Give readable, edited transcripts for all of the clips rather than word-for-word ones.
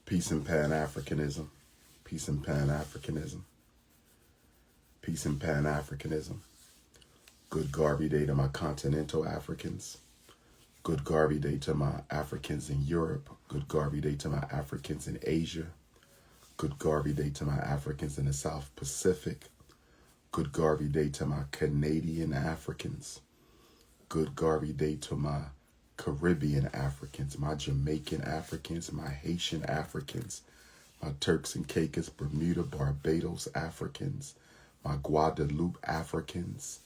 Peace and Pan-Africanism. Peace and Pan-Africanism. Peace and Pan-Africanism. Good Garvey Day to my continental Africans. Good Garvey Day to my Africans in Europe. Good Garvey Day to my Africans in Asia. Good Garvey Day to my Africans in the South Pacific. Good Garvey Day to my Canadian Africans. Good Garvey Day to my Caribbean Africans, my Jamaican Africans, my Haitian Africans, my Turks and Caicos, Bermuda, Barbados Africans, my Guadeloupe Africans,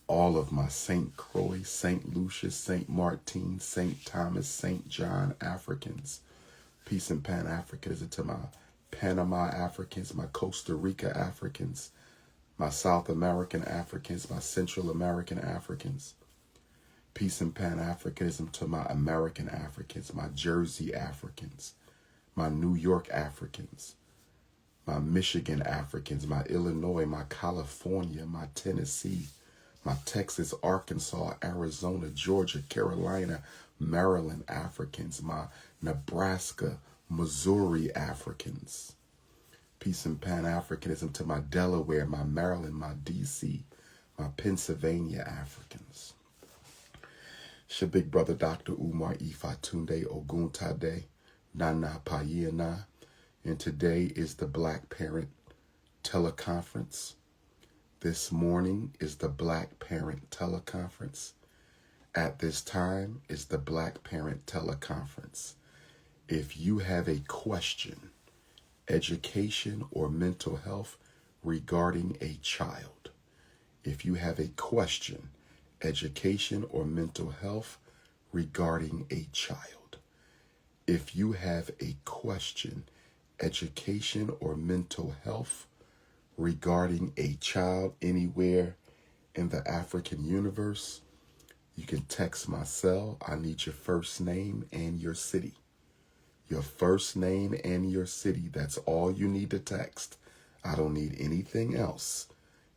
all of my St. Croix, St. Lucia, St. Martin, St. Thomas, St. John Africans. Peace and Pan-Africanism to my Panama Africans, my Costa Rica Africans, my South American Africans, my Central American Africans. Peace and Pan-Africanism to my American Africans, my Jersey Africans, my New York Africans, my Michigan Africans, my Illinois, my California, my Tennessee, my Texas, Arkansas, Arizona, Georgia, Carolina, Maryland Africans, my Nebraska, Missouri Africans. Peace and Pan-Africanism to my Delaware, my Maryland, my DC, my Pennsylvania Africans. It's your big brother, Dr. Umar Ifatunde Oguntade, Nana Payena, and today is the Black Parent Teleconference. This morning is the Black Parent Teleconference. At this time is the Black Parent Teleconference. If you have a question, education, or mental health regarding a child, if you have a question, education, or mental health regarding a child, if you have a question, education, or mental health regarding a child anywhere in the African universe, you can text my cell. I need your first name and your city. Your first name and your city. That's all you need to text. I don't need anything else.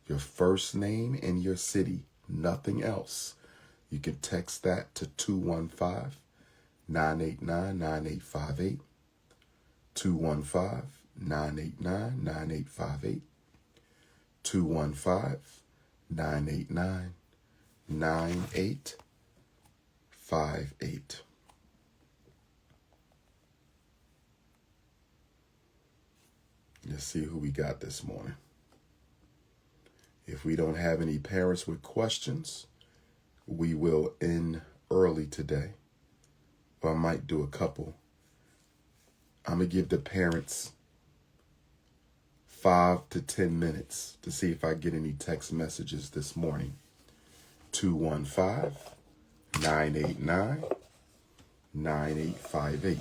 Your first name and your city. Nothing else. You can text that to 215-989-9858. 215-989-9858. 215-989-9858. Let's see who we got this morning. If we don't have any parents with questions, we will end early today. Or I might do a couple. I'm going to give the parents 5 to 10 minutes to see if I get any text messages this morning. 215-989-9858.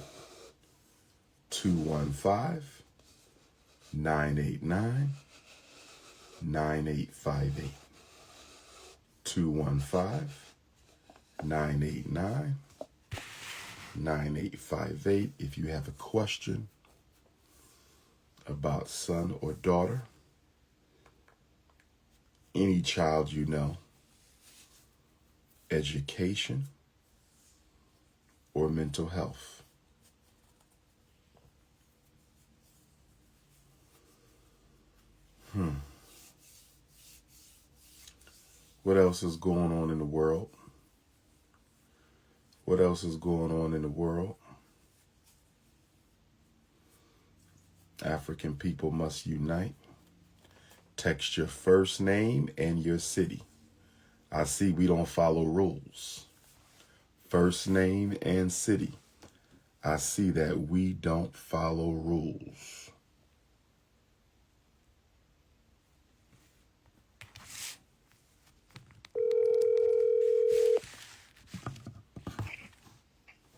215-989-9858. 215-989-9858. If you have a question about son or daughter, any child you know, education, or mental health. What else is going on in the world? What else is going on in the world? African people must unite. Text your first name and your city. I see we don't follow rules. First name and city. I see that we don't follow rules.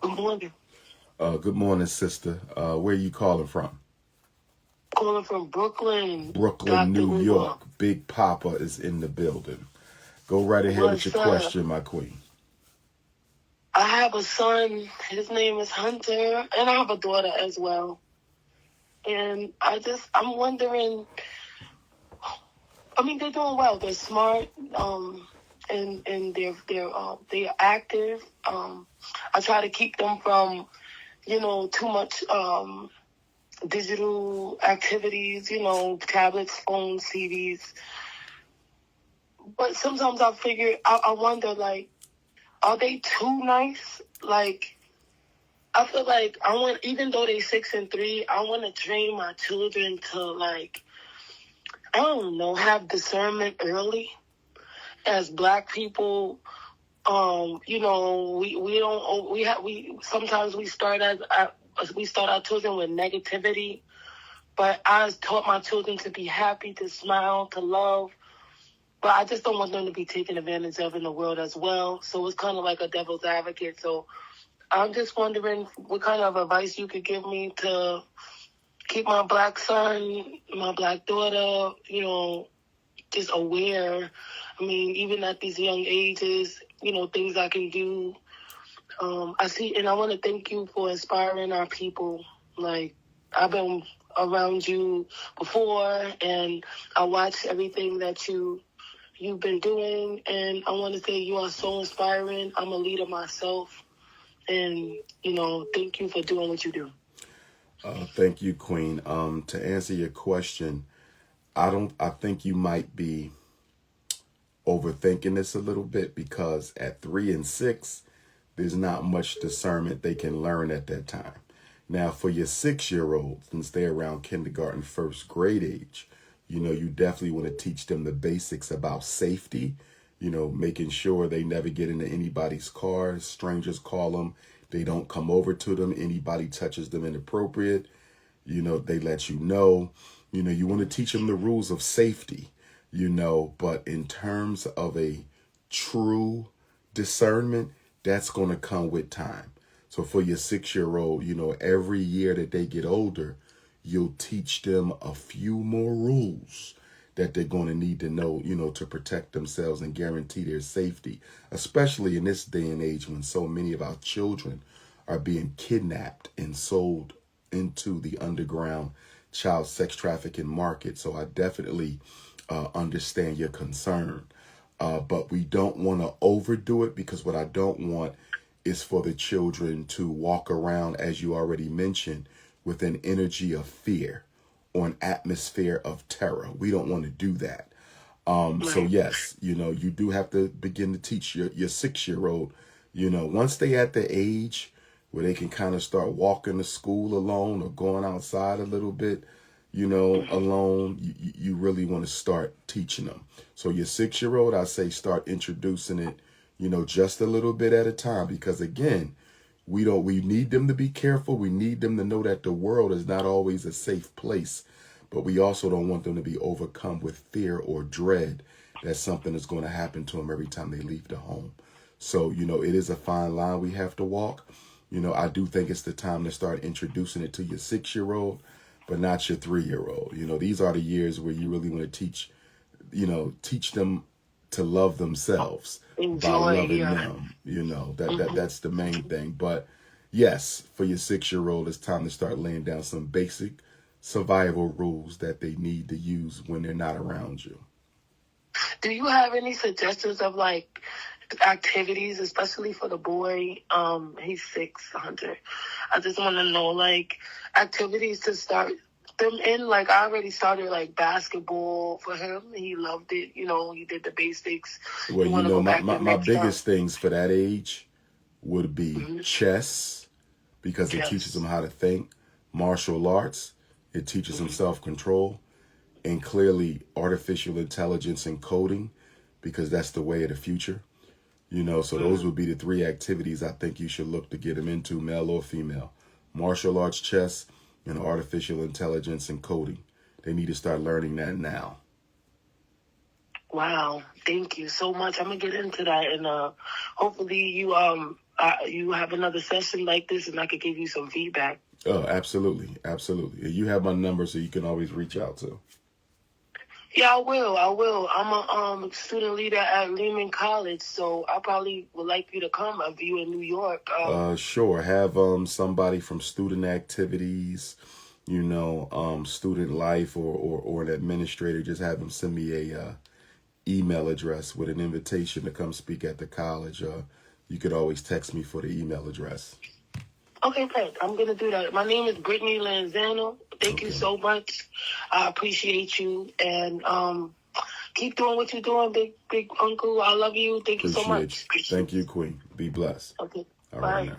Good morning. Good morning, sister. Where are you calling from? Calling from Brooklyn. Brooklyn, Dr. New Umar. York. Big Papa is in the building. Go right ahead with your question, my queen. I have a son. His name is Hunter, and I have a daughter as well. And I'm wondering. I mean, they're doing well. They're smart. And they're active. I try to keep them from too much digital activities, tablets, phones, TVs. But sometimes I wonder, like, are they too nice? Like, I feel like even though they 6 and 3, I want to train my children to, like, I don't know, have discernment early. As Black people, we sometimes we start our children with negativity, but I taught my children to be happy, to smile, to love. But I just don't want them to be taken advantage of in the world as well. So it's kind of like a devil's advocate. So I'm just wondering what kind of advice you could give me to keep my Black son, my Black daughter, just aware. I mean, even at these young ages, things I can do. And I want to thank you for inspiring our people. Like, I've been around you before, and I watch everything that you've been doing, and I want to say you are so inspiring. I'm a leader myself, and thank you for doing what you do. Thank you, Queen. To answer your question, I think you might be overthinking this a little bit, because at 3 and 6, there's not much discernment they can learn at that time. Now, for your 6-year-old, since they're around kindergarten, first grade age, you definitely want to teach them the basics about safety, making sure they never get into anybody's car. Strangers call them. They don't come over to them. Anybody touches them inappropriate, they let you know. You want to teach them the rules of safety, but in terms of a true discernment, that's going to come with time. So for your 6-year-old, every year that they get older, you'll teach them a few more rules that they're going to need to know, to protect themselves and guarantee their safety, especially in this day and age when so many of our children are being kidnapped and sold into the underground child sex trafficking market. So I definitely understand your concern. But we don't want to overdo it, because what I don't want is for the children to walk around, as you already mentioned, with an energy of fear or an atmosphere of terror. We don't want to do that. So yes, you do have to begin to teach your 6-year-old, once they at the age where they can kind of start walking to school alone or going outside a little bit, alone, you really want to start teaching them. So your 6-year-old, I say start introducing it, just a little bit at a time, because again, we need them to be careful. We need them to know that the world is not always a safe place, but we also don't want them to be overcome with fear or dread that something is going to happen to them every time they leave the home. So, it is a fine line we have to walk. I do think it's the time to start introducing it to your 6-year-old, but not your 3-year-old. These are the years where you really want to teach them to love themselves by loving them. That's the main thing. But yes, for your 6-year-old, it's time to start laying down some basic survival rules that they need to use when they're not around you. Do you have any suggestions of, like, activities, especially for the boy? He's 6, Hunter. I just want to know, like, activities to start them in. Like, I already started, like, basketball for him. He loved it. He did the basics. Well, my biggest things for that age would be chess, because it teaches them how to think, martial arts, it teaches them self-control, and clearly artificial intelligence and coding, because that's the way of the future. So those would be the 3 activities I think you should look to get them into, male or female: martial arts, chess, and artificial intelligence and coding. They need to start learning that now. Wow, thank you so much. I'm gonna get into that, and hopefully you have another session like this, and I could give you some feedback. Oh, absolutely, absolutely. You have my number, so you can always reach out to. Yeah, I will. I'm a student leader at Lehman College, so I probably would like you to come if you're in New York. Sure. Have somebody from student activities, student life, or an administrator. Just have them send me a email address with an invitation to come speak at the college. You could always text me for the email address. Okay, Pat, I'm going to do that. My name is Brittany Lanzano. Thank you so much. I appreciate you. And keep doing what you're doing, big uncle. I love you. Thank you so much. You. Thank you, Queen. Be blessed. Okay. All Bye. right now.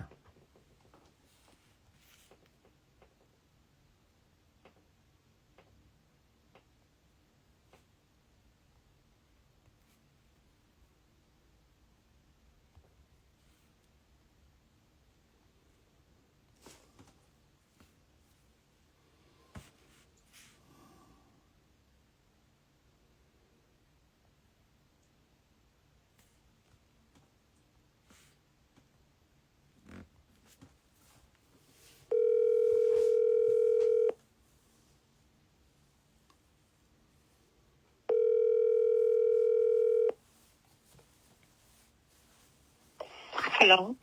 Hello.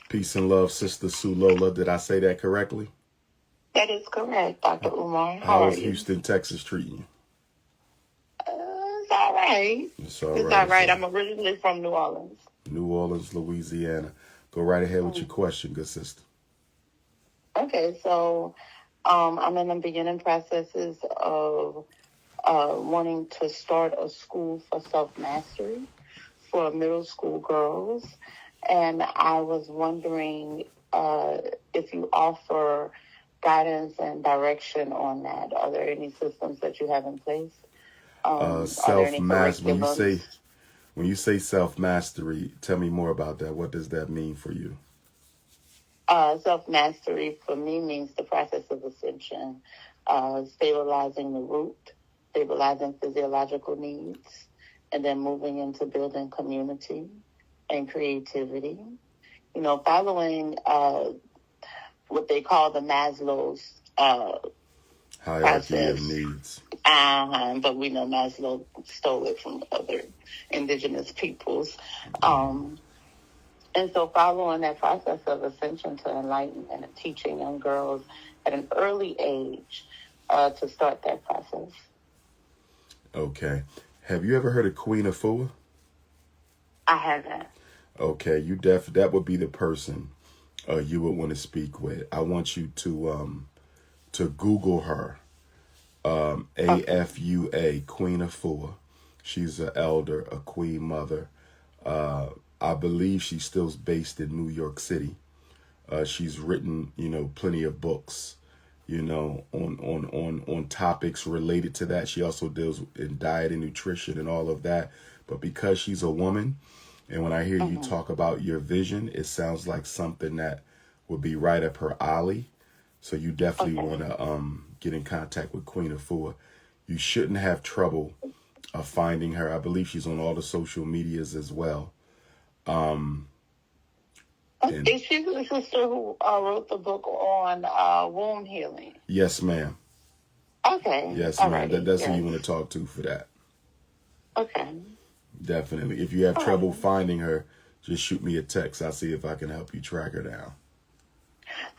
Peace and love, Sister Sue Lola. Did I say that correctly? That is correct, Dr. Umar. How is Houston, Texas treating you? It's all right. It's all It's right. all right. I'm originally from New Orleans. New Orleans, Louisiana. Go right ahead with your question, good sister. Okay, so I'm in the beginning processes of wanting to start a school for self-mastery for middle school girls. And I was wondering if you offer guidance and direction on that. Are there any systems that you have in place? Are there any Self-mastery. curriculums? When you say self-mastery, tell me more about that. What does that mean for you? Self-mastery for me means the process of ascension, stabilizing the root, stabilizing physiological needs, and then moving into building community and creativity. You know, following what they call the Maslow's Hierarchy process. of needs. But we know Maslow stole it from other indigenous peoples. And so following that process of ascension to enlightenment and teaching young girls at an early age to start that process. Okay. Have you ever heard of Queen Afua? I haven't. Okay, that would be the person you would want to speak with. I want you to Google her. AFUA, Queen Afua. She's an elder, a queen mother. I believe she's still based in New York City. She's written, plenty of books, on topics related to that. She also deals in diet and nutrition and all of that. But because she's a woman, and when I hear you talk about your vision, it sounds like something that would be right up her alley. So you definitely want to get in contact with Queen Afua. You shouldn't have trouble finding her. I believe she's on all the social medias as well. Is she the sister who wrote the book on womb healing? Yes, ma'am. Okay. Yes, ma'am. That's who you want to talk to for that. Okay. Definitely. If you have trouble finding her, just shoot me a text. I'll see if I can help you track her down.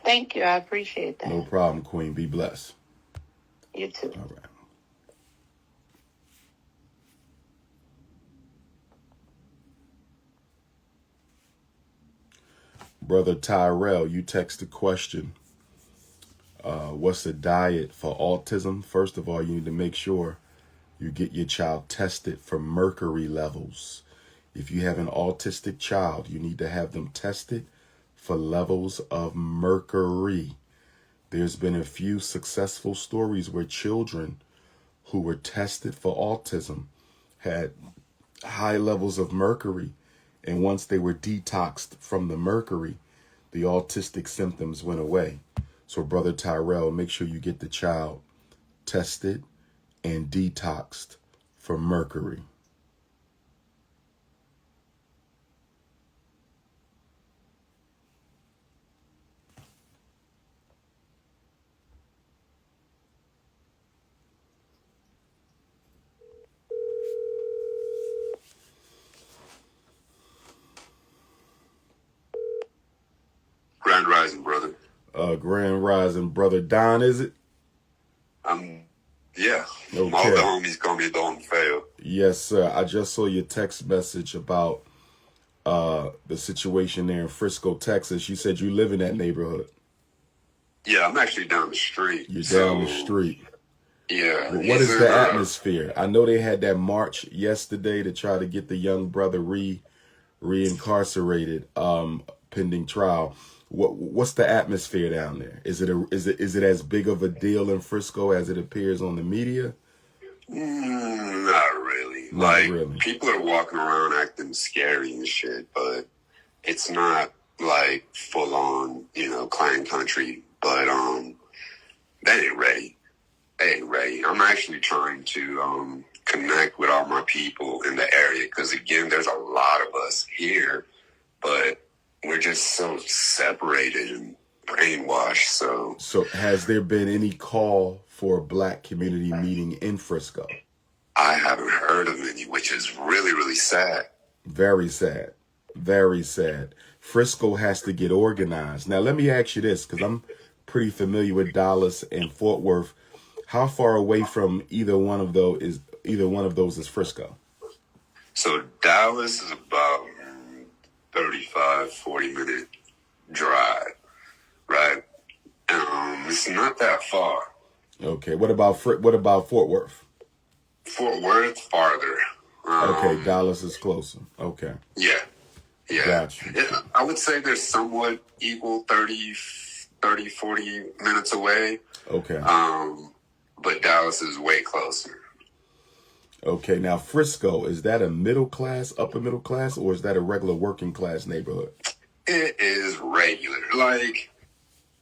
Thank you. I appreciate that. No problem, Queen. Be blessed. You too. All right. Brother Tyrell, you text a question. What's the diet for autism? First of all, you need to make sure you get your child tested for mercury levels. If you have an autistic child, you need to have them tested for levels of mercury. There's been a few successful stories where children who were tested for autism had high levels of mercury. And once they were detoxed from the mercury, the autistic symptoms went away. So, Brother Tyrell, make sure you get the child tested and detoxed for mercury. Grand Rising, brother. Grand Rising, Brother Don, is it? Yeah. Okay. All the homies call me Don Fail. Yes, sir. I just saw your text message about the situation there in Frisco, Texas. You said you live in that neighborhood. Yeah, I'm actually down the street. You're So, down the street. yeah. What is the atmosphere? I know they had that march yesterday to try to get the young brother reincarcerated, pending trial. What's the atmosphere down there? Is it as big of a deal in Frisco as it appears on the media? Not really. Not Like, really. people are walking around acting scary and shit, but it's not like full on, clan country. But they ain't ready. They ain't ready. I'm actually trying to connect with all my people in the area because, again, there's a lot of us here, but we're just so separated and brainwashed. So has there been any call for a black community meeting in Frisco? I haven't heard of any, which is really, really sad. Very sad. Very sad. Frisco has to get organized. Now, let me ask you this, because I'm pretty familiar with Dallas and Fort Worth. How far away from either one of those is Frisco? So Dallas is about 35, 40-minute drive, right? It's not that far. Okay. What about Fort Worth? Fort Worth, farther. Okay, Dallas is closer. Okay. Yeah. Gotcha. I would say they're somewhat equal, 30, 40 minutes away. Okay. But Dallas is way closer. Okay, now Frisco, is that a middle class, upper middle class, or is that a regular working class neighborhood? It is regular. Like,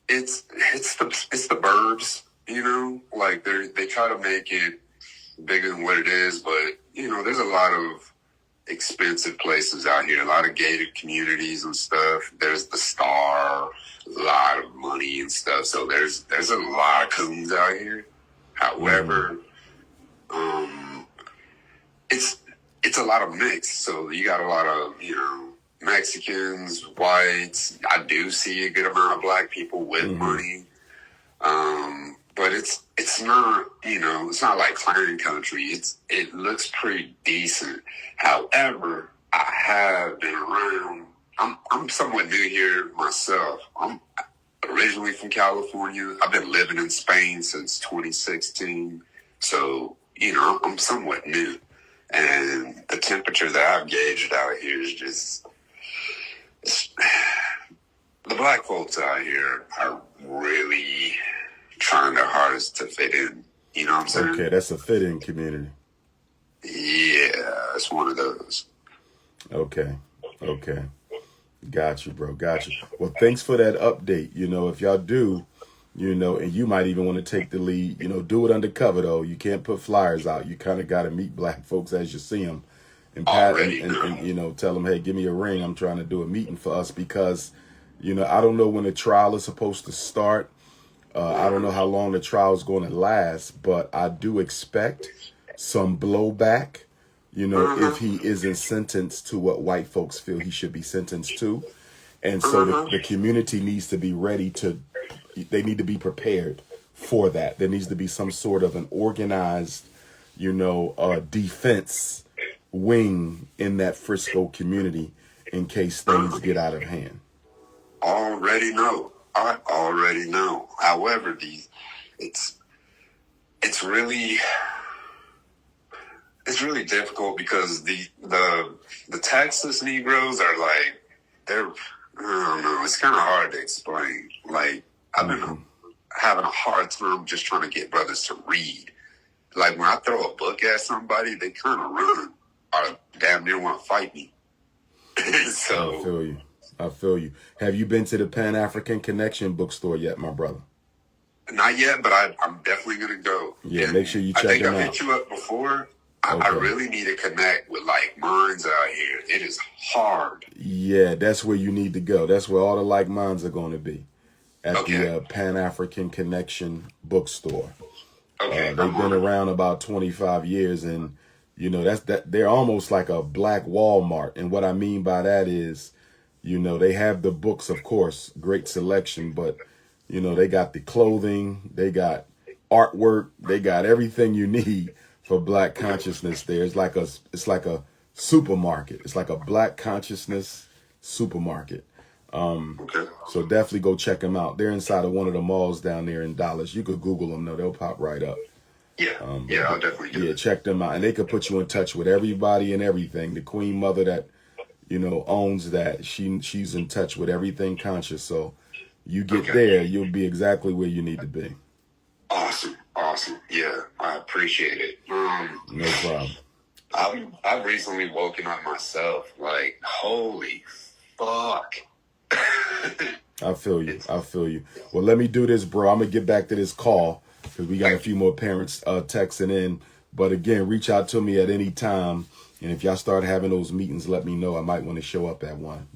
it's the burbs, like they try to make it bigger than what it is, but there's a lot of expensive places out here, a lot of gated communities and stuff. There's the Star, a lot of money and stuff. So there's a lot of coons out here. However, it's a lot of mix. So you got a lot of, Mexicans, whites. I do see a good amount of black people with money. But it's not, it's not like clan country. It looks pretty decent. However, I have been around. I'm somewhat new here myself. I'm originally from California. I've been living in Spain since 2016. So, I'm somewhat new. And the temperature that I've gauged out here is just, the black folks out here are really trying their hardest to fit in. You know what I'm saying? Okay, that's a fit-in community. Yeah, it's one of those. Okay. Got you, bro. Got you. Well, thanks for that update. If y'all do, and you might even want to take the lead, do it undercover, though. You can't put flyers out. You kind of got to meet black folks as you see them and tell them, hey, give me a ring. I'm trying to do a meeting for us because, I don't know when the trial is supposed to start. I don't know how long the trial is going to last, but I do expect some blowback, if he isn't sentenced to what white folks feel he should be sentenced to. And so the community needs to be they need to be prepared for that. There needs to be some sort of an organized, defense wing in that Frisco community in case things get out of hand. I already know. However, it's really difficult because the Texas Negroes are like, I don't know, it's kind of hard to explain. Like, I've been having a hard time just trying to get brothers to read. Like, when I throw a book at somebody, they kind of run or damn near want to fight me. So I feel you. Have you been to the Pan-African Connection bookstore yet, my brother? Not yet, but I'm definitely going to go. Yeah, and make sure you check them out. I think I've hit you up before. I really need to connect with like minds out here. It is hard. Yeah, that's where you need to go. That's where all the like minds are going to be. At the Pan-African Connection bookstore. Okay. They've been around about 25 years, and they're almost like a black Walmart. And what I mean by that is, they have the books, of course, great selection, but they got the clothing, they got artwork, they got everything you need for black consciousness there. It's like a supermarket. It's like a black consciousness supermarket. Okay. So definitely go check them out. They're inside of one of the malls down there in Dallas. You could Google them, though. They'll pop right up. Yeah. Yeah, I'll definitely do Yeah, it. check them out. And they could put you in touch with everybody and everything. The queen mother that, owns that, she's in touch with everything conscious. So you get Okay. there, you'll be exactly where you need to be. Awesome. Awesome. Yeah, I appreciate it. No problem. I've recently woken up myself. Like, holy fuck. I feel you. I feel you. Well, let me do this, bro. I'm going to get back to this call because we got a few more parents texting in. But again, reach out to me at any time. And if y'all start having those meetings, let me know. I might want to show up at one.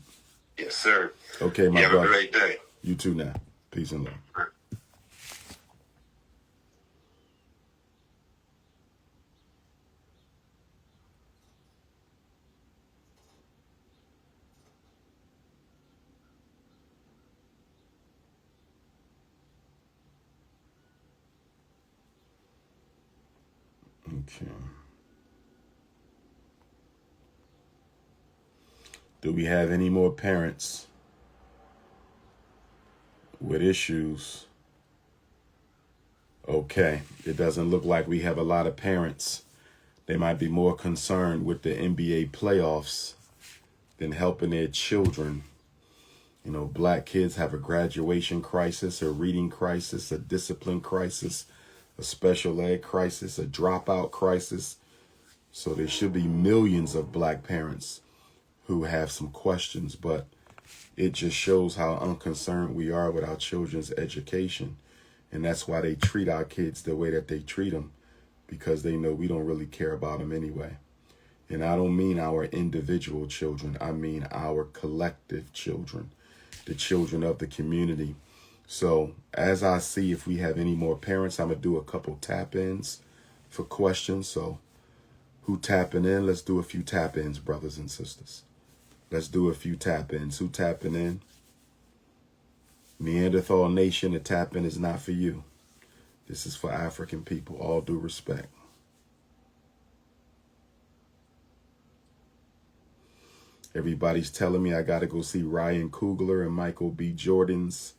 Yes, sir. Okay, my you brother. Have a great day. You too now. Peace and love. Okay. Do we have any more parents with issues? Okay. It doesn't look like we have a lot of parents. They might be more concerned with the NBA playoffs than helping their children. Black kids have a graduation crisis, a reading crisis, a discipline crisis, a special ed crisis, a dropout crisis. So there should be millions of black parents who have some questions, but it just shows how unconcerned we are with our children's education. And that's why they treat our kids the way that they treat them, because they know we don't really care about them anyway. And I don't mean our individual children. I mean our collective children, the children of the community. So as I see if we have any more parents, I'm going to do a couple tap-ins for questions. So who tapping in? Let's do a few tap-ins, brothers and sisters. Let's do a few tap-ins. Who tapping in? Neanderthal Nation, the tap-in is not for you. This is for African people. All due respect. Everybody's telling me I got to go see Ryan Coogler and Michael B. Jordan's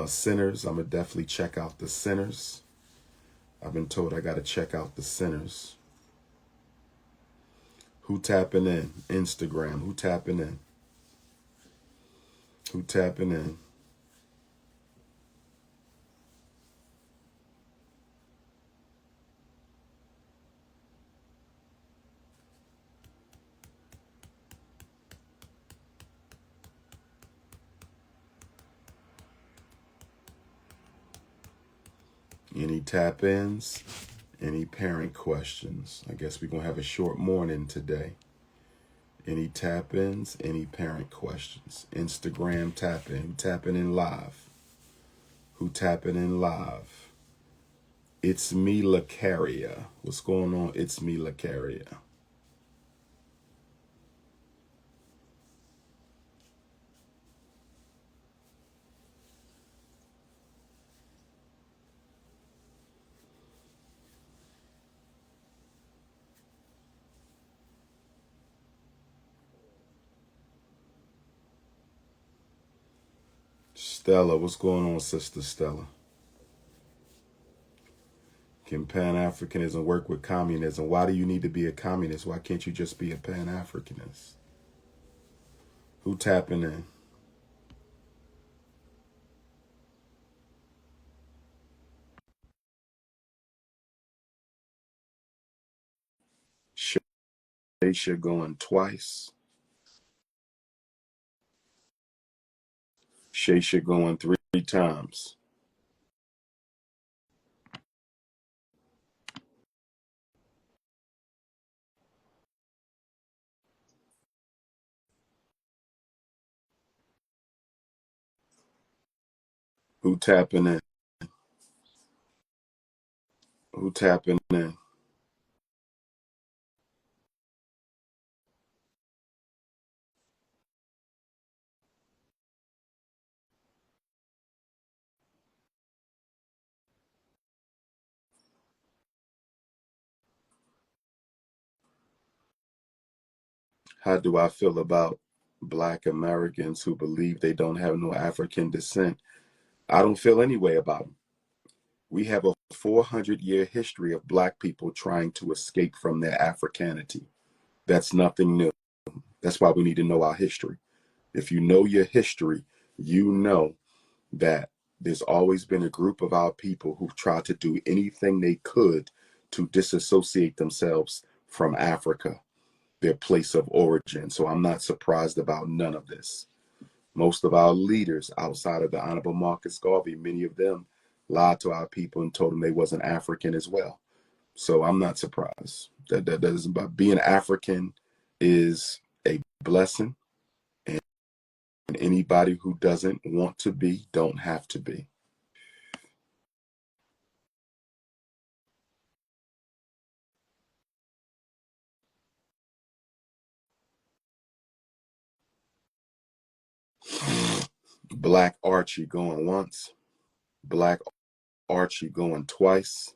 Sinners. I'm going to definitely check out the Sinners. I've been told I got to check out the Sinners. Who tapping in? Instagram. Who tapping in? Who tapping in? Any tap-ins? Any parent questions? I guess we're going to have a short morning today. Any tap-ins? Any parent questions? Instagram tap-in. Who tapping in live? Who tapping in live? It's me, Lacaria. What's going on? It's me, Lacaria. Stella, what's going on, Sister Stella? Can Pan-Africanism work with communism? Why do you need to be a communist? Why can't you just be a Pan-Africanist? Who tapping in? Shaysha going twice. Shaysha going three times. Who tapping in? Who tapping in? How do I feel about Black Americans who believe they don't have no African descent, I don't feel any way about them. We have a 400-year history of Black people trying to escape from their Africanity. That's nothing new. That's why we need to know our history. If you know your history, you know that there's always been a group of our people who've tried to do anything they could to disassociate themselves from Africa, their place of origin. So I'm not surprised about none of this. Most of our leaders outside of the Honorable Marcus Garvey, many of them lied to our people and told them they wasn't African as well. So I'm not surprised. That is about being African is a blessing, and anybody who doesn't want to be don't have to be. Black Archie going once, Black Archie going twice.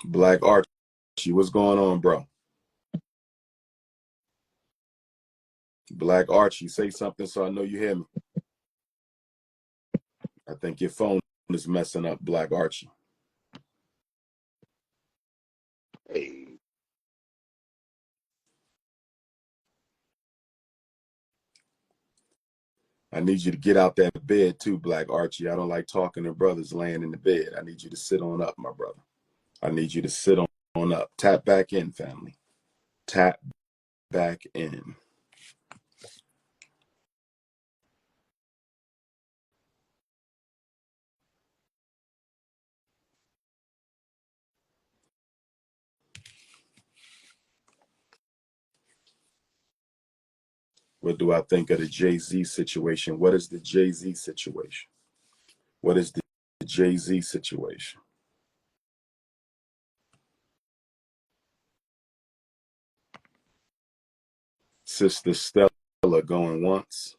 Black Archie, what's going on, bro? Black Archie, say something so I know you hear me. I think your phone is messing up, Black Archie. Hey, I need you to get out that bed too, Black Archie. I don't like talking to brothers laying in the bed. I need you to sit on up, my brother. I need you to sit on up. Tap back in, family. Tap back in. What do I think of the Jay-Z situation? What is the Jay-Z situation? What is the Jay-Z situation? Sister Stella going once.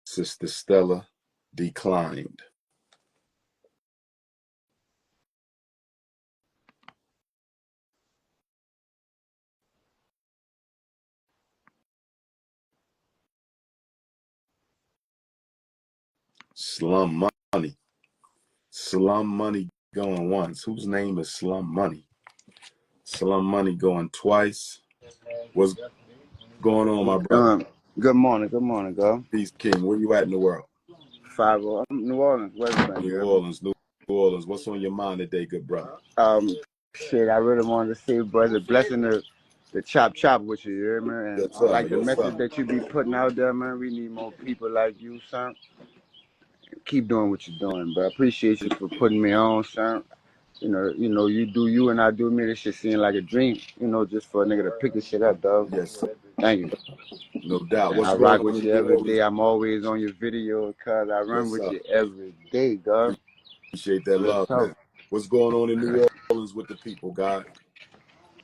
Sister Stella declined. Slum Money. Slum Money going once. Whose name is Slum Money? Slum Money going twice. What's going on, my brother? good morning, girl. Peace King. Where you at in the world? 50, I'm New Orleans, West Bank, New girl. Orleans, New Orleans. What's on your mind today, good brother? Shit, I really wanted to say, brother, blessing the chop with you, hear me? And Yes, sir. like the Yes, message sir. that you be putting out there, man. We need more people like you, son. Keep doing what you're doing, bro. I appreciate you for putting me on, son. You do you and I do me. This shit seem like a dream, just for a nigga to pick this shit up, dog. Yes, sir. Thank you. No doubt. And What's I going rock on with in you New every Orleans? day. I'm always on your video, cuz I run Yes, with sir. you every day, dog. Appreciate that Real love, talk. man. What's going on in New Orleans with the people, God?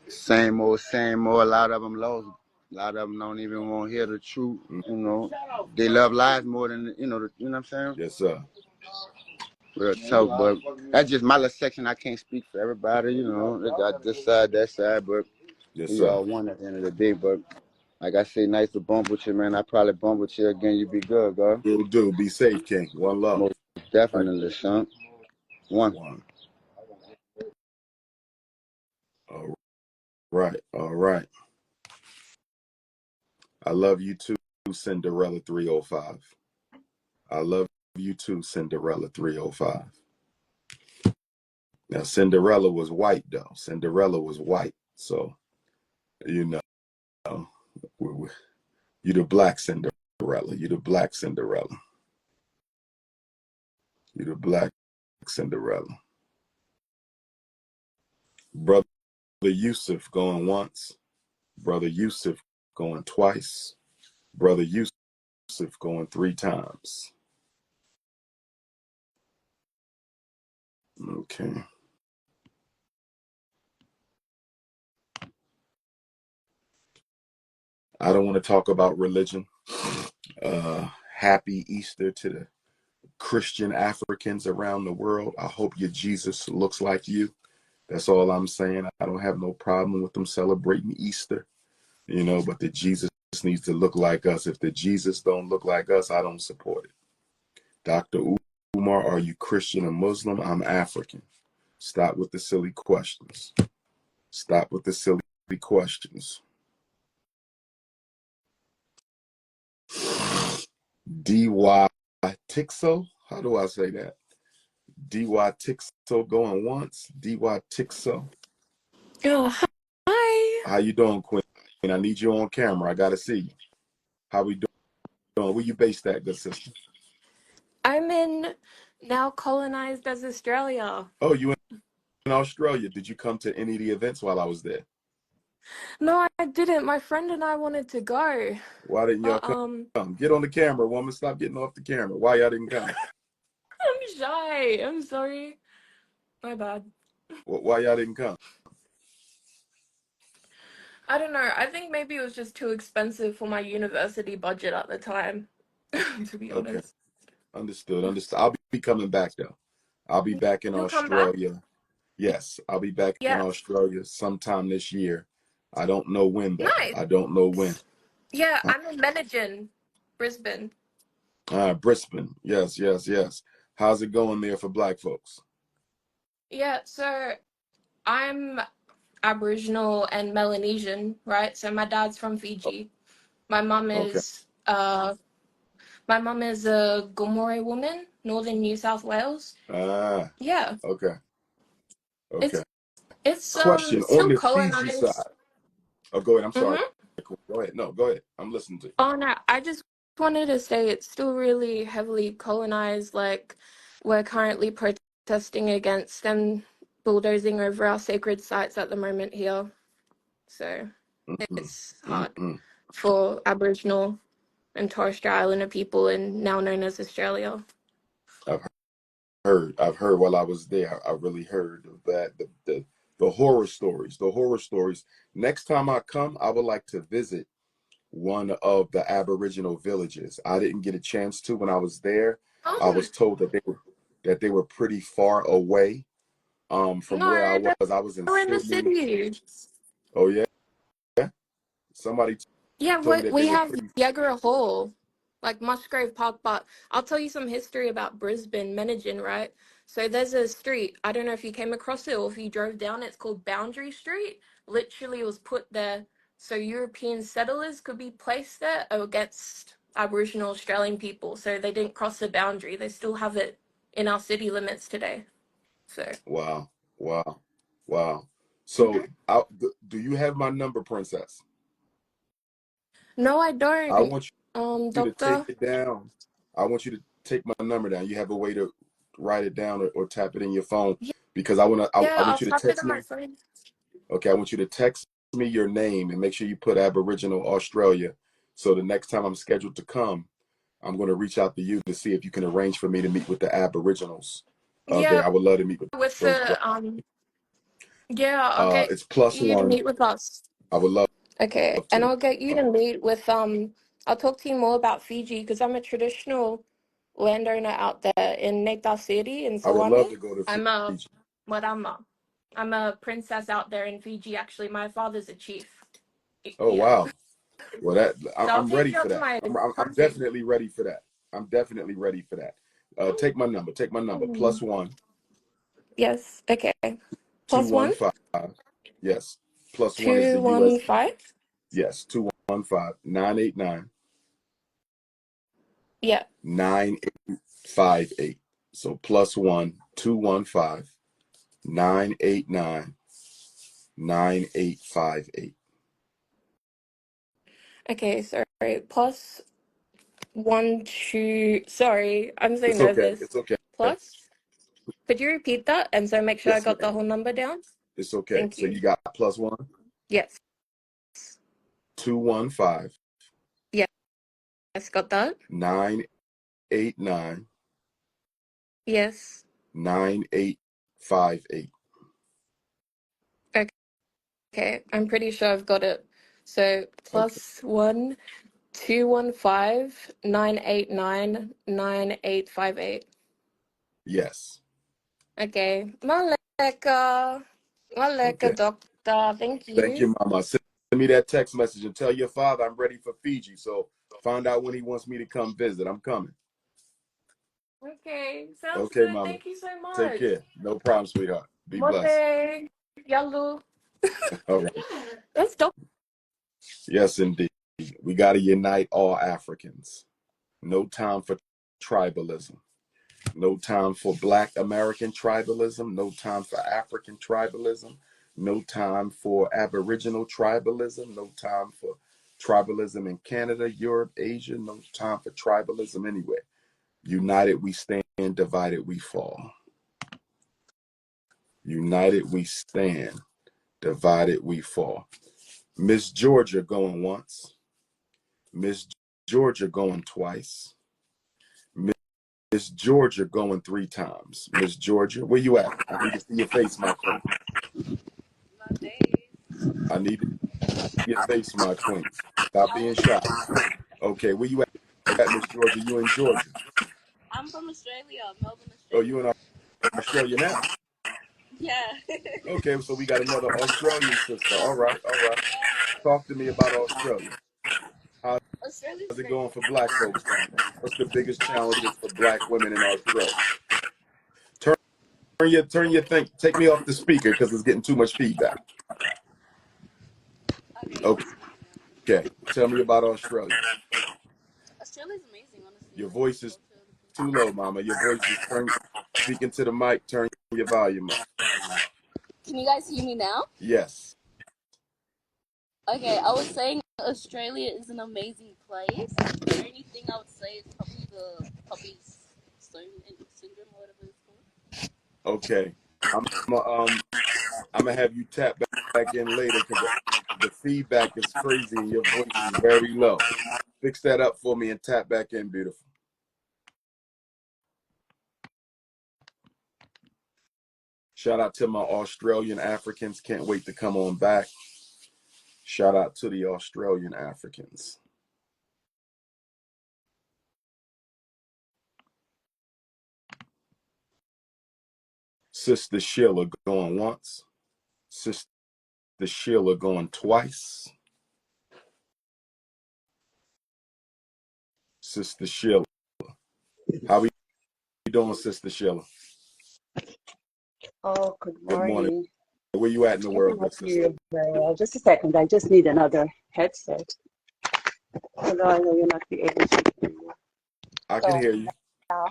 Same old, same old. A lot of them lost. A lot of them don't even want to hear the truth. They love lies more than what I'm saying. Yes, sir. Real talk, but that's just my little section. I can't speak for everybody. They got this side, that side, but Yes, we sir. all one at the end of the day. But like I say, nice to bump with you, man. I probably bump with you again. You be good, girl. Will do. Be safe, King. One love. Most definitely, son. One. One. All right. All right. I love you too, Cinderella 305. I love you too, Cinderella 305. Now, Cinderella was white, though. Cinderella was white. So, you know, you the black Cinderella. You the black Cinderella. You the black Cinderella. Brother Yusuf going once. Brother Yusuf going twice. Brother Yusuf going 3 times. Okay. I don't want to talk about religion. Happy Easter to the Christian Africans around the world. I hope your Jesus looks like you. That's all I'm saying. I don't have no problem with them celebrating Easter, but the Jesus needs to look like us. If the Jesus don't look like us, I don't support it. Dr. Umar, are you Christian or Muslim? I'm African. Stop with the silly questions. Stop with the silly questions. DY Tixo? How do I say that? DY Tixo going once. DY Tixo. Oh, hi. How you doing, Queen? I need you on camera. I gotta see you. How we doing? Where you based at, good sister? I'm in now colonized as Australia. Oh, you in Australia. Did you come to any of the events while I was there? No, I didn't. My friend and I wanted to go, Why didn't y'all but come? Get on the camera, woman. Stop getting off the camera. Why y'all didn't come? I'm shy. I'm sorry. My bad. Why y'all didn't come? I don't know. I think maybe it was just too expensive for my university budget at the time, to be Okay, honest. understood. I'll be coming back though. I'll be back in You'll come back? Australia. Yes, I'll be back in Yeah. Australia sometime this year. I don't know when though. Nice. I don't know when. Yeah, I'm in Menagin, Brisbane. Brisbane. Yes, yes, yes. How's it going there for black folks? Yeah, so I'm Aboriginal and Melanesian, right? So my dad's from Fiji. My mum Okay. is uh my mum is a Gomore woman, Northern New South Wales. Ah, Yeah. okay. It's Okay. it's Question on still the Fiji side. colonized. Oh, go ahead. I'm sorry. Mm-hmm. Go ahead. No, go ahead. I'm listening to you. Oh no, I just wanted to say it's still really heavily colonized. Like we're currently protesting against them bulldozing over our sacred sites at the moment here. So Mm-mm, it's hard mm-mm. for Aboriginal and Torres Strait Islander people and now known as Australia. I've I've heard while I was there. I really heard of that. The horror stories. The horror stories. Next time I come, I would like to visit one of the Aboriginal villages. I didn't get a chance to when I was there. I Oh was told that they were pretty far away from where I no, was. I was in they're in the Sydney. city. Oh yeah. Somebody Yeah, told me that they we were have pretty. Niagara Hall, like Musgrave Park, but I'll tell you some history about Brisbane, Menagin, right? So there's a street, I don't know if you came across it or if you drove down, it's called Boundary Street. Literally it was put there so European settlers could be placed there against Aboriginal Australian people. So they didn't cross the boundary. They still have it in our city limits today. So Wow, wow, wow. So, Mhm. do you have my number, Princess? No, I I don't. want you to take Doctor. it down. I want you to take my number down. You have a way to write it down or tap it in your phone because I Yeah, I'll want you to tap it text on my me. phone. Okay, I want you to text me your name and make sure you put Aboriginal Australia. So the next time I'm scheduled to come, I'm going to reach out to you to see if you can arrange for me to meet with the Aboriginals Yeah, there. I would love to meet with with those. the yeah, I'll get It's plus you to one. meet with us. I would love Okay, and to. I'll get you Uh, to meet with I'll talk to you more about Fiji because I'm a traditional landowner out there in Natal City in I would love Salami. to go to I'm a Fiji. Marama. I'm a princess out there in Fiji actually. My father's a chief. Oh Yeah. wow. Well, So I'll I'm take ready you for out to that. my I'm country. definitely ready for that. I'm definitely ready for that. Take my number. Take my number. Mm. Plus one Yes, okay. two Plus one one, five. Yes. Plus one is two, the U.S. one, five. Yes. 215 989 Yeah. 9858. So plus one 215 989 9858. Okay, sorry. Plus one, two. Sorry, I'm so It's okay. nervous. It's okay. Plus, could you repeat that and so make sure I Yes, got the ma'am. whole number down? It's okay. Thank So you. you got plus one Yes. 215 Yes, got that. 989 Yes. 9858. Okay, I'm pretty sure I've got it. So Okay. plus one, 215 989 9858. Yes. Okay. Maleka. Maleka, Okay. doctor. Thank Thank you. you, Mama. Send me that text message and tell your father I'm ready for Fiji. So find out when he wants me to come visit. I'm coming. Okay, sounds Okay, good. Mama. Thank you so Take much. care. No problem, sweetheart. Be blessed. Mote, Yalu. All right. That's dope. Yes, indeed. We got to unite all Africans. No time for tribalism. No time for Black American tribalism. No time for African tribalism. No time for Aboriginal tribalism. No time for tribalism in Canada, Europe, Asia. No time for tribalism anywhere. United we stand, divided we fall. United we stand, divided we fall. Miss Georgia going once. Miss Georgia going twice. Miss Georgia going 3 times. Miss Georgia, where you at? I need to see your face, my queen. I need to see your face, my queen. Stop being shy. Okay, where you at, Miss Georgia? You in Georgia? I'm from Australia, Melbourne, Oh, you in Australia. Australia now? Yeah. Okay, so we got another Australian sister. All right, all right. Talk to me about Australia. How's Australia's it great. going for Black folks down there? What's the biggest challenges for Black women in Australia? Turn your thing. Take me off the speaker because it's getting too much feedback. Okay, Okay. Okay, tell me about Australia. Australia's amazing, honestly. Your Like, the voice is culture, the too people. low, Mama. Your voice is speaking to the mic. Turn your volume up. Can you guys hear me now? Yes. Okay, I was saying Australia is an amazing place. The only thing I would say is probably the puppy syndrome or whatever it's called. Okay. I'm I'm gonna have you tap back in later because the feedback is crazy and your voice is very low. Fix that up for me and tap back in, beautiful. Shout out to my Australian Africans. Can't wait to come on back. Shout out to the Australian Africans. Sister Sheila going once. Sister Sheila going twice. Sister Sheila. How are you doing, Sister Sheila? Oh, good Good morning. morning. Where you at in the I world, cannot good hear sister? you very well. Just a second. I just need another headset. Although I know you're not be able to hear you. I can So hear you. now,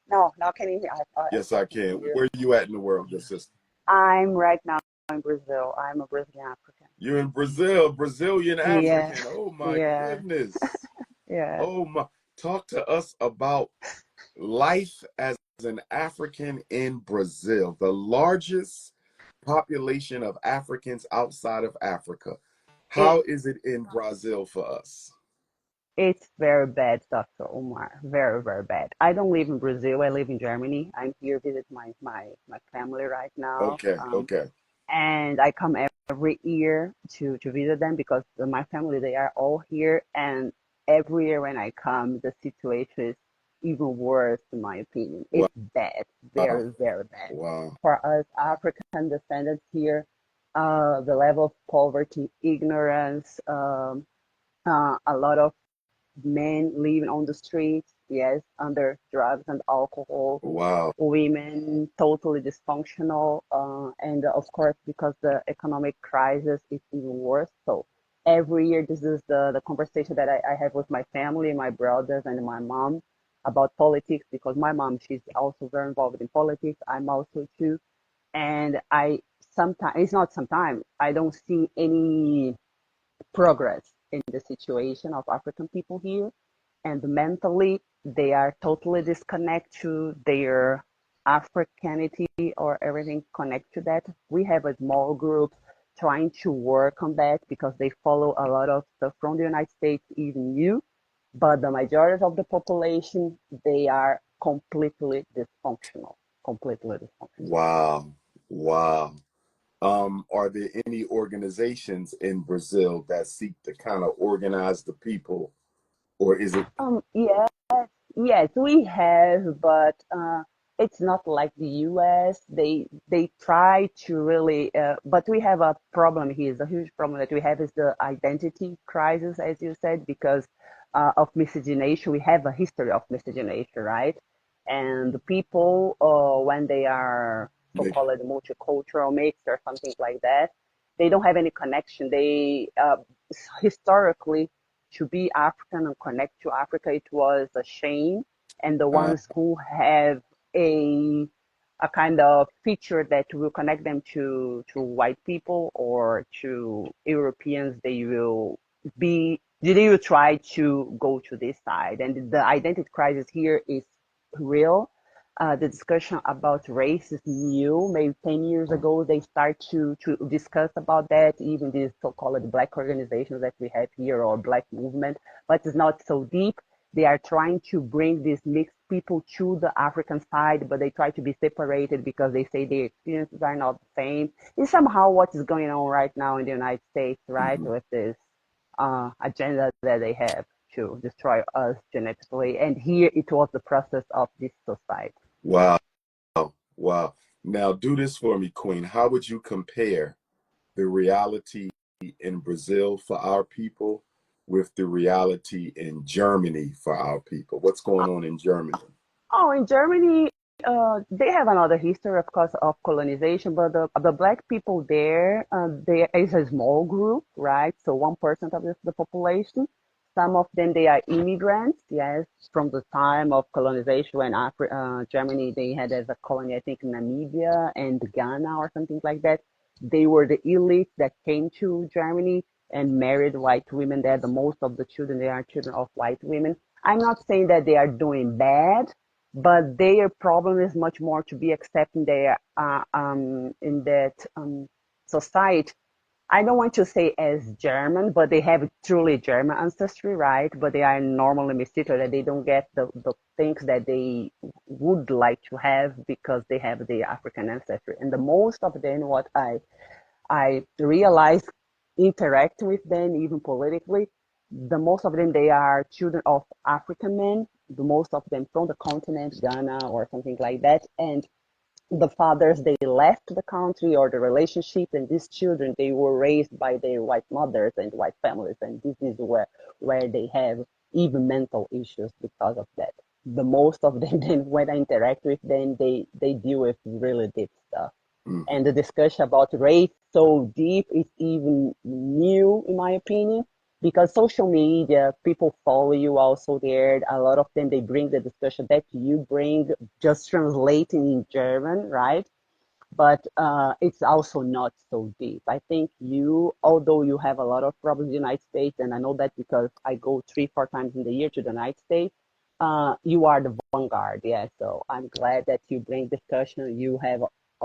no, now can you hear? Yes, I I can can. hear you. Where are you at in the world, good sister? I'm right now in Brazil. I'm a Brazilian African. You're in Brazil, Brazilian Yeah, African. Oh my yeah, goodness. yeah. Oh my. Talk to us about life as an African in Brazil, the largest population of Africans outside of Africa. It How is it in Brazil for us? it's very bad, Dr. Umar. Very, very bad. I don't live in Brazil. I live in Germany. I'm here visit my family right now. Okay, okay. And I come every year to visit them because my family they are all here, and every year when I come, the situation is even worse, in my opinion. Wow, It's bad, very very bad wow, for us African descendants here. The level of poverty, ignorance, a lot of men living on the streets, yes, under drugs and alcohol, wow, women totally dysfunctional, and of course, because the economic crisis is even worse. So every year, this is the conversation that I have with my family, my brothers, and my mom about politics because my mom, she's also very involved in politics. I'm also too. And I sometimes, it's not sometimes, I don't see any progress in the situation of African people here. And mentally, they are totally disconnected to their Africanity or everything connect to that. We have a small group trying to work on that because they follow a lot of stuff from the United States, even you. But the majority of the population, they are completely dysfunctional, completely dysfunctional. wow, wow. Are there any organizations in Brazil that seek to kind of organize the people, or is it Yes, yes, we have, but it's not like the US. They try to really, but we have a problem here. The huge problem that we have is the identity crisis, as you said, because of miscegenation. We have a history of miscegenation, right? And the people, when they are They, so-called multicultural mixed or something like that, they don't have any connection. They historically, to be African and connect to Africa, it was a shame, and the uh, ones who have a a kind of feature that will connect them to white people or to Europeans, they will try to go to this side. And the identity crisis here is real. The discussion about race is new. Maybe 10 years ago, they start to discuss about that, even these so-called black organizations that we have here or black movement, but it's not so deep. They are trying to bring these mixed people to the African side, but they try to be separated because they say their experiences are not the same. It's somehow what is going on right now in the United States, right, mhm. with this agenda that they have to destroy us genetically. And here it was the process of this society. Wow, wow. Now do this for me, Queen. How would you compare the reality in Brazil for our people with the reality in Germany for our people? What's going on in Germany? Oh, in Germany, they have another history, of course, of colonization, but the black people there, there is a small group, right? So 1% of the population. Some of them, they are immigrants, yes, from the time of colonization when Germany, they had as a colony, I think, Namibia and Ghana or something like that. They were the elite that came to Germany and married white women there. The most of the children, they are children of white women. I'm not saying that they are doing bad, but their problem is much more to be accepted there in that society. I don't want to say as German, but they have truly German ancestry, right? But they are normally mestizo, that they don't get the things that they would like to have because they have the African ancestry. And the most of them, what I realize interacting with them, even politically, the most of them, they are children of African men, the most of them from the continent, Ghana or something like that. And the fathers, they left the country or the relationship, and these children, they were raised by their white mothers and white families. And this is where they have even mental issues because of that. The most of them, then when I interact with them, they deal with really deep stuff. Mhm. And the discussion about race so deep is even new in my opinion, because social media, people follow you also there. A lot of them, they bring the discussion that you bring, just translating in German, right? But it's also not so deep. I think although you have a lot of problems in the United States, and I know that because I go 3, 4 times in the year to the United States, you are the vanguard. Yeah, so I'm glad that you bring discussion. You have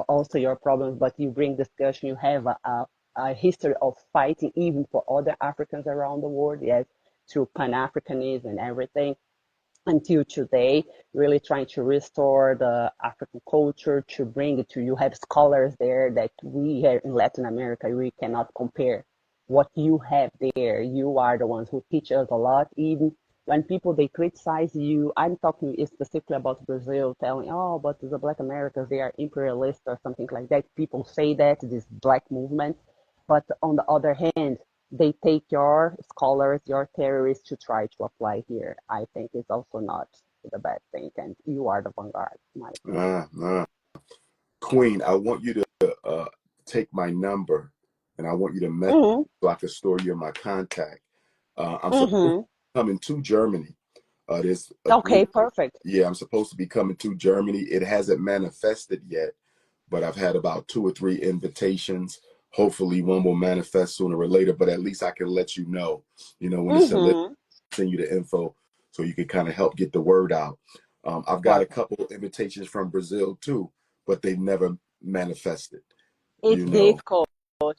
also your problems, but you bring discussion. You have a history of fighting even for other Africans around the world. Yes, through Pan-Africanism and everything until today, really trying to restore the African culture, to bring it to you. Have scholars there that we here in Latin America, we cannot compare what you have there. You are the ones who teach us a lot. Even when people, they criticize you, I'm talking specifically about Brazil, telling, oh, but the Black Americans, they are imperialist or something like that. People say that, this Black movement. But on the other hand, they take your scholars, your theories to try to apply here. I think it's also not the bad thing. And you are the vanguard, in my opinion. Ah. Queen, I want you to take my number and I want you to message Mm-hmm. so I can store you in my contact. I'm supposed to Mm-hmm. be coming to Germany. There's a Okay, group. perfect. Yeah, I'm supposed to be coming to Germany. It hasn't manifested yet, but I've had about 2 or 3 invitations. Hopefully, one will manifest sooner or later, but at least I can let you know, when it's a Mm-hmm. send you the info so you can kind of help get the word out. I've got a Perfect. couple of invitations from Brazil too, but they never manifested, It's you know. difficult.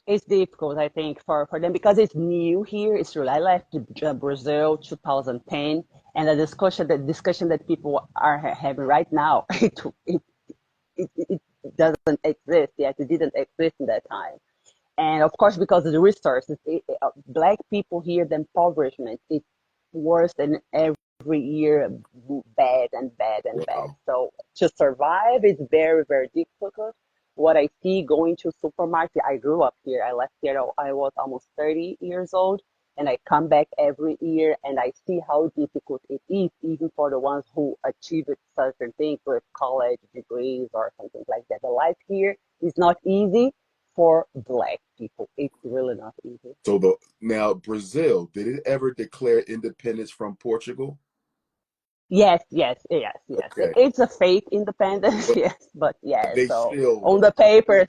It's difficult, I think, for them because it's new here. It's true. I left Brazil 2010, and the discussion that people are having right now, it doesn't exist yet. It didn't exist in that time. And of course, because of the resources, Black people here, the impoverishment is worse than ever year bad and bad and bad. Wow. So to survive is very, very difficult. What I see going to supermarket, I grew up here. I left here, I was almost 30 years old, and I come back every year and I see how difficult it is, even for the ones who achieve certain things with college degrees or something like that. The life here is not easy for Black people. It's really not easy. So now Brazil, did it ever declare independence from Portugal? Yes, yes, yes, yes. Okay. It's a fake independence, But yes, but yes. they So still on the papers,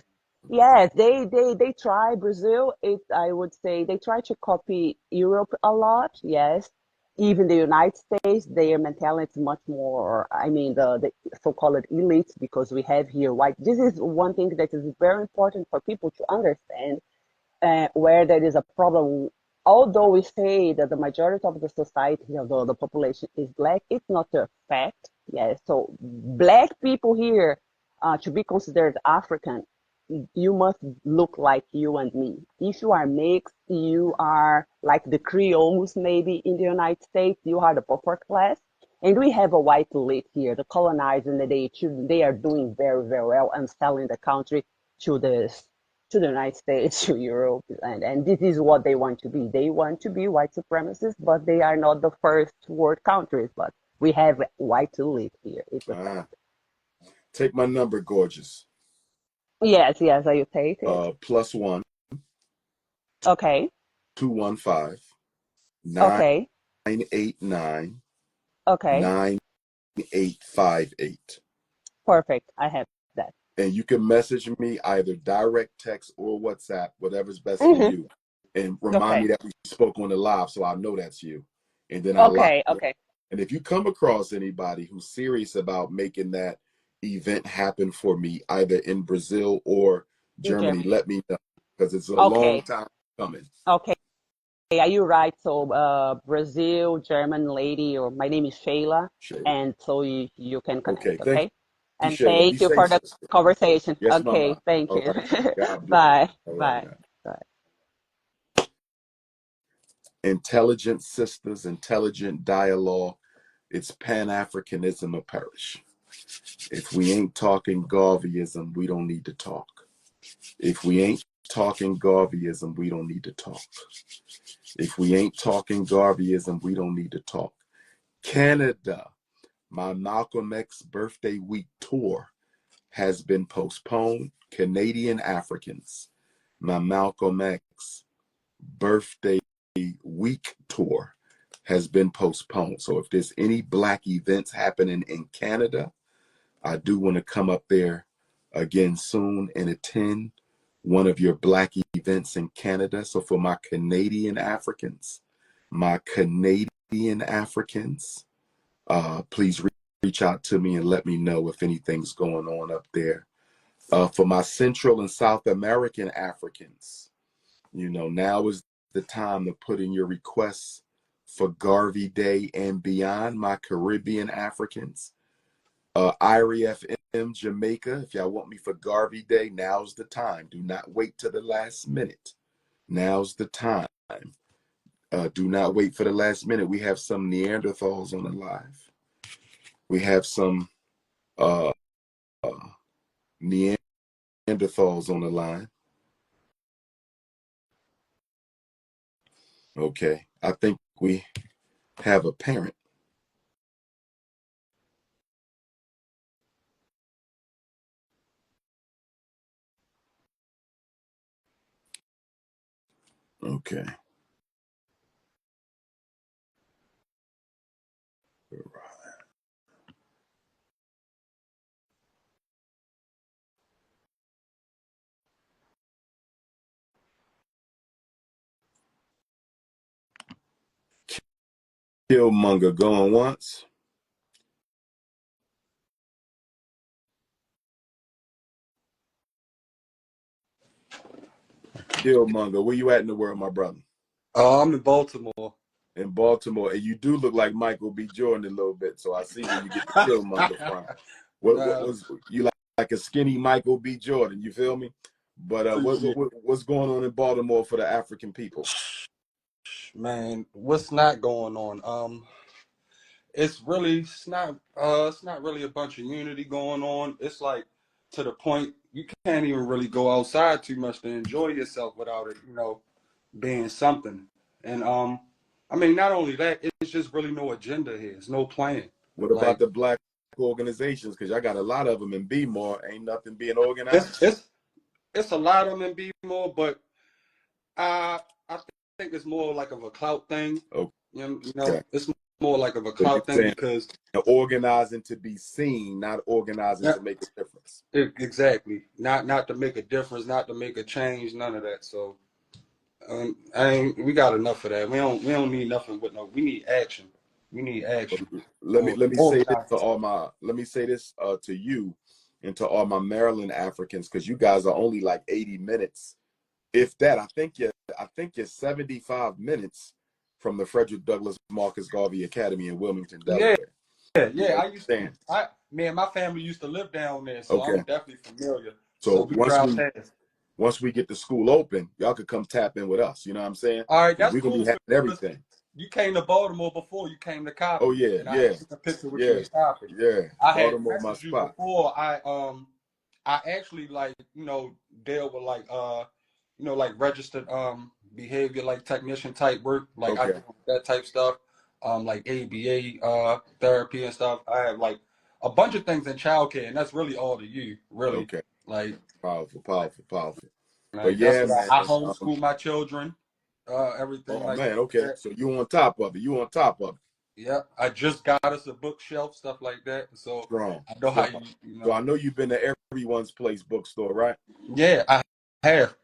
yes, they try Brazil. It I would say they try to copy Europe a lot. Yes, even the United States, their mentality is much more. I mean, the so-called elites, because we have here white. This is one thing that is very important for people to understand where there is a problem. Although we say that the majority of the society, although the population is Black, it's not a fact. Yeah, so Black people here, to be considered African, you must look like you and me. If you are mixed, you are like the Creoles maybe in the United States, you are the upper class. And we have a white elite here, the colonized, and they are doing very, very well and selling the country to the United States, to Europe, and this is what they want to be. They want to be white supremacists, but they are not the first world countries. But we have white elite here. It's a fact. ah, take my number, gorgeous. Yes, yes, I take it. +1 Okay, 215 okay, 989 okay. 9858. Perfect. I have that. And you can message me either direct text or WhatsApp, whatever's best for Hmm. you. And remind me Okay, that we spoke on the live so I know that's you. And then I lock okay, you. okay. And if you come across anybody who's serious about making that event happen for me, either in Brazil or In Germany, Germany. let me know because it's a long Okay, time coming. okay. Are you right? So, Brazil, German lady, or my name is Sheila, Shayla. and so you can Okay. connect, Thank okay? you, And Shayla. Be thank you safe, for the sister. conversation. Yes, Okay, mama. thank All you. right. God bless. Bye, All right bye, now. bye. Intelligent sisters, intelligent dialogue. It's Pan-Africanism or perish. If we ain't talking Garveyism, we don't need to talk. If we ain't talking Garveyism, we don't need to talk. If we ain't talking Garveyism, we don't need to talk. Canada, my Malcolm X birthday week tour has been postponed. Canadian Africans, my Malcolm X birthday week tour has been postponed. So if there's any Black events happening in Canada, I do want to come up there again soon and attend one of your Black events in Canada. So for my Canadian Africans, please reach out to me and let me know if anything's going on up there. For my Central and South American Africans, now is the time to put in your requests for Garvey Day and beyond. My Caribbean Africans, Irie FM Jamaica, if y'all want me for Garvey Day, now's the time. Do not wait till the last minute. Now's the time. Do not wait for the last minute. We have some Neanderthals on the live. We have some uh, Neanderthals on the line. Okay. I think we have a parent. Okay. Killmonger going once. Killmonger, where you at in the world, my brother? Oh, I'm in Baltimore. In Baltimore, and you do look like Michael B. Jordan a little bit, so I see where you get the Killmonger from. What Nah, was you like a skinny Michael B. Jordan? You feel me? But yeah, what's going on in Baltimore for the African people? man, what's not going on? it's not really a bunch of unity going on. It's like to the point you can't even really go outside too much to enjoy yourself without it, being something. And I mean, not only that, it's just really no agenda here. It's no plan. What about Like the black organizations? Because I got a lot of them in B-more. Ain't nothing being it's organized. it's it's a lot of them in B more, but I think it's more like of a clout thing. Okay. It's more like of a So you're clout thing saying because they're organizing to be seen, not organizing yeah, to make a difference. exactly, not to make a difference, not to make a change, none of that. So we got enough of that. We don't need nothing with no. We need action. We need action or Let me say this to organizing. all my let me say this to you and to all my Maryland Africans, because you guys are only like 80 minutes, if that. I think you're 75 minutes from the Frederick Douglass Marcus Garvey Academy in Wilmington, Yeah, Delaware. You yeah. understand? My family used to live down there, so I'm Okay. definitely familiar. So So we drive past. once we get the school open, y'all could come tap in with us. You know what I'm saying? All right, Because that's we're gonna be cool having because everything. you came to Baltimore before you came to Oh Coppin, yeah, and I yeah, took a picture with you yeah, in Coppin. yeah. I had Baltimore, my messaged you spot. before. I actually deal with like registered behavior like technician type work. Like I Okay, do that type stuff. Like ABA therapy and stuff. I have like a bunch of things in childcare, and that's really all to you, really. okay. Like Powerful, powerful, powerful. But like that's yeah, what man. I homeschool my children, everything Oh like man, okay. that. So you on top of it. You on top of it. Yeah, I just got us a bookshelf, stuff like that. So Strong, I know how strong. you So I know. know you've been to Everyone's Place bookstore, right? Yeah, I have.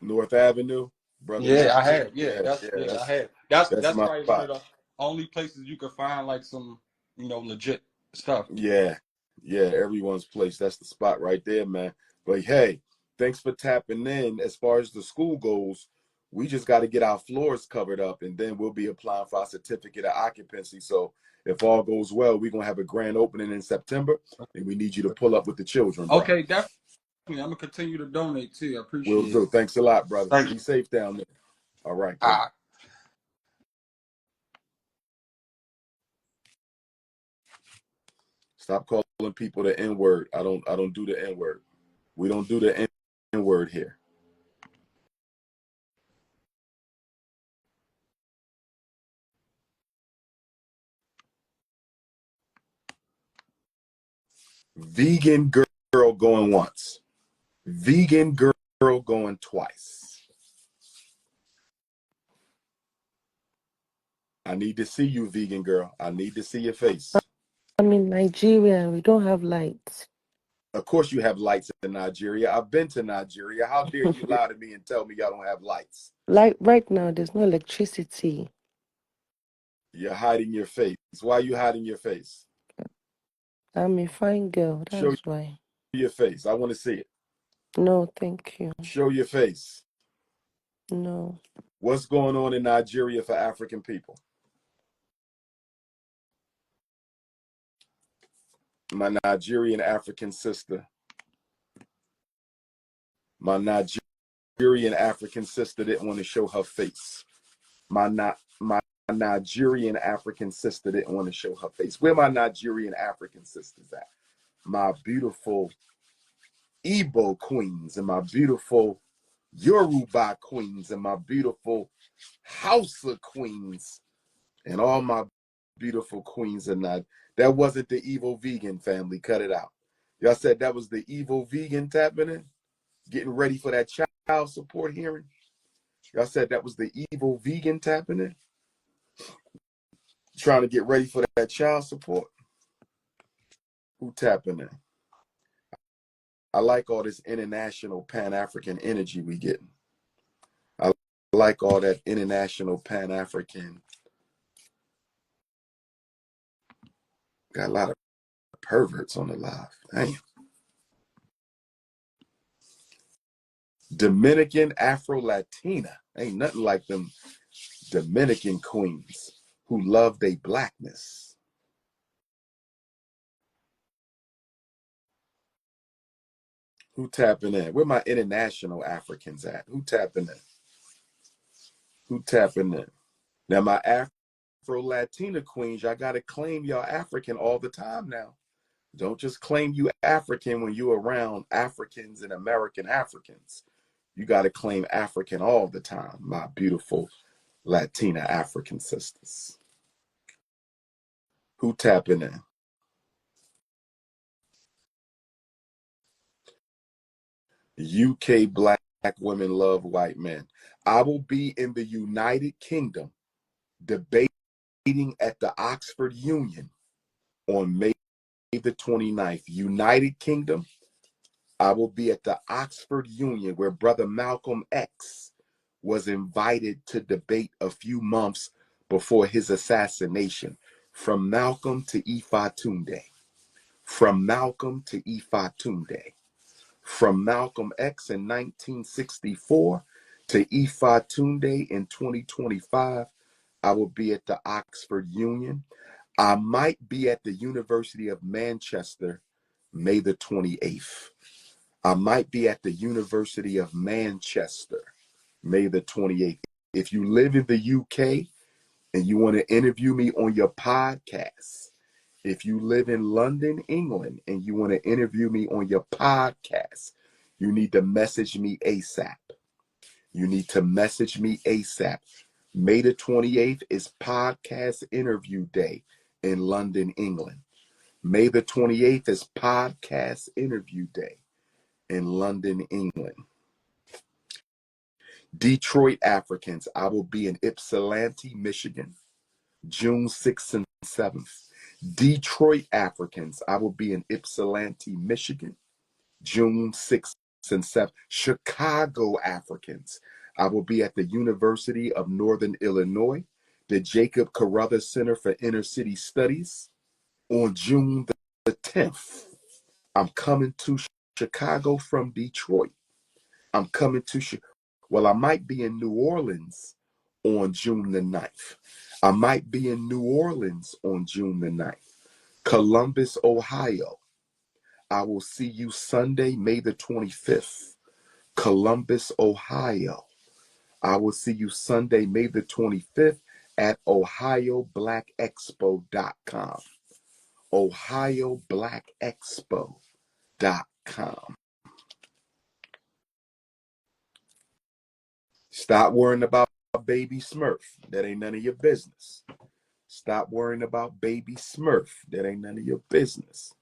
North Avenue, brother Yeah, man. I have. Yeah, Yeah, that's yeah. yeah, I have. That's That's that's my probably one of spot. the only places you can find like some legit stuff. Yeah, yeah, Everyone's Place. That's the spot right there, man. But hey, thanks for tapping in. As far as the school goes, we just got to get our floors covered up, and then we'll be applying for our certificate of occupancy. So if all goes well, we're gonna have a grand opening in September, and we need you to pull up with the children, bro. Okay, definitely. I'm gonna continue to donate too. I Will appreciate do. it. Thanks a lot, brother. Thank Be you. safe down there. All right, King. I Stop calling people the N word. I don't do the N word. We don't do the N word here. Vegan girl going once. Vegan girl going twice. I need to see you, vegan girl. I need to see your face. I'm in Nigeria. We don't have lights. Of course, you have lights in Nigeria. I've been to Nigeria. How dare you lie to me and tell me y'all don't have lights? Like right now, there's no electricity. You're hiding your face. Why are you hiding your face? I'm a fine girl. Show That's why. your face. I want to see it. No, thank you. Show your face. No. What's going on in Nigeria for African people? My Nigerian African sister. My Nigerian African sister didn't want to show her face. My Nigerian African sister didn't want to show her face. Where my Nigerian African sisters at? My beautiful Igbo queens and my beautiful Yoruba queens and my beautiful Hausa queens and all my beautiful queens and that wasn't the evil vegan family. Cut it out. Y'all said that was the evil vegan tapping in, getting ready for that child support hearing. Y'all said that was the evil vegan tapping in, trying to get ready for that child support. Who tapping in? I like all this international Pan-African energy we getting. I like all that international Pan-African. Got a lot of perverts on the live. Damn. Dominican Afro-Latina. Ain't nothing like them Dominican queens who love their blackness. Who tapping in? Where my international Africans at? Who tapping in? Who tapping in? Now my Afro Latina queens, y'all got to claim y'all African all the time now. Don't just claim you African when you're around Africans and American Africans. You got to claim African all the time, my beautiful Latina African sisters. Who tapping in? UK black women love white men. I will be in the United Kingdom debating at the Oxford Union on May the 29th. United Kingdom, I will be at the Oxford Union where Brother Malcolm X was invited to debate a few months before his assassination. From Malcolm to Ifa Tunde. From Malcolm to Ifa Tunde. From Malcolm X in 1964 to Ifa Tunde in 2025, I will be at the Oxford Union. I might be at the University of Manchester May the 28th. I might be at the University of Manchester May the 28th. If you live in the UK and you want to interview me on your podcast, if you live in London, England, and you want to interview me on your podcast, you need to message me ASAP. You need to message me ASAP. May the 28th is podcast interview day in London, England. May the 28th is podcast interview day in London, England. Detroit Africans, I will be in Ypsilanti, Michigan, June 6th and 7th. Detroit Africans, I will be in Ypsilanti, Michigan, June 6th and 7th. Chicago Africans, I will be at the University of Northern Illinois, the Jacob Carruthers Center for Inner City Studies, on June the 10th. I'm coming to Chicago from Detroit. I'm coming to well, I might be in New Orleans on June the 9th. I might be in New Orleans on June the 9th. Columbus, Ohio. I will see you Sunday, May the 25th. Columbus, Ohio. I will see you Sunday, May the 25th at OhioBlackExpo.com. OhioBlackExpo.com. Stop worrying about Baby Smurf. That ain't none of your business. Stop worrying about Baby Smurf. That ain't none of your business.